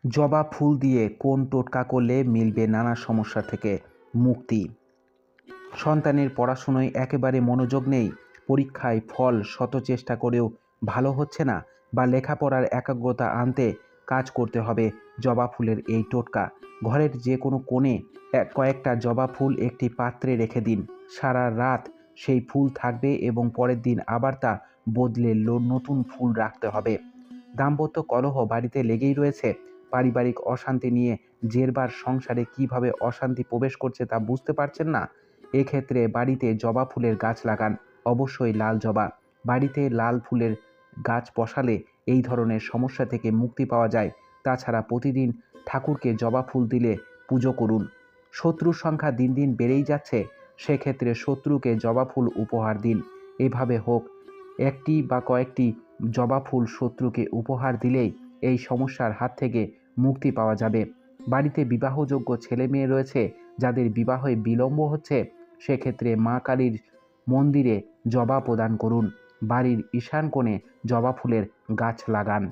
জবা ফুল দিয়ে কোন টোটকা করলে মিলবে নানা সমস্যা থেকে মুক্তি? সন্তানের পড়াশুনোয় একেবারে মনোযোগ নেই, পরীক্ষায় ফল শত চেষ্টা করেও ভালো হচ্ছে না, বা লেখাপড়ার একাগ্রতা আনতে কাজ করতে হবে জবা ফুলের এই টোটকা। ঘরের যে কোনো কোণে কয়েকটা জবা ফুল একটি পাত্রে রেখে দিন। সারা রাত সেই ফুল থাকবে এবং পরের দিন আবার তা বদলে নতুন ফুল রাখতে হবে। দাম্পত্য কলহ বাড়িতে লেগেই রয়েছে, পারিবারিক অশান্তি নিয়ে জেরবার সংসারে কিভাবে অশান্তি প্রবেশ করছে তা বুঝতে পারছেন না? এক্ষেত্রে বাড়িতে জবা ফুলের গাছ লাগান, অবশ্যই লাল জবা। বাড়িতে লাল ফুলের গাছ বসালে এই ধরনের সমস্যা থেকে মুক্তি পাওয়া যায়। তাছাড়া প্রতিদিন ঠাকুরকে জবা ফুল দিলে পুজো করুন। শত্রুর সংখ্যা দিন দিন বেড়েই যাচ্ছে, সেক্ষেত্রে শত্রুকে জবা ফুল উপহার দিন। এভাবে হোক, একটি বা কয়েকটি জবা ফুল শত্রুকে উপহার দিলেই এই সমস্যার হাত থেকে মুক্তি পাওয়া যাবে। বাড়িতে বিবাহযোগ্য ছেলে মেয়ে রয়েছে যাদের বিবাহে বিলম্ব হচ্ছে, সেক্ষেত্রে মা কালীর মন্দিরে জবা প্রদান করুন। বাড়ির ঈশান কোণে জবা ফুলের গাছ লাগান।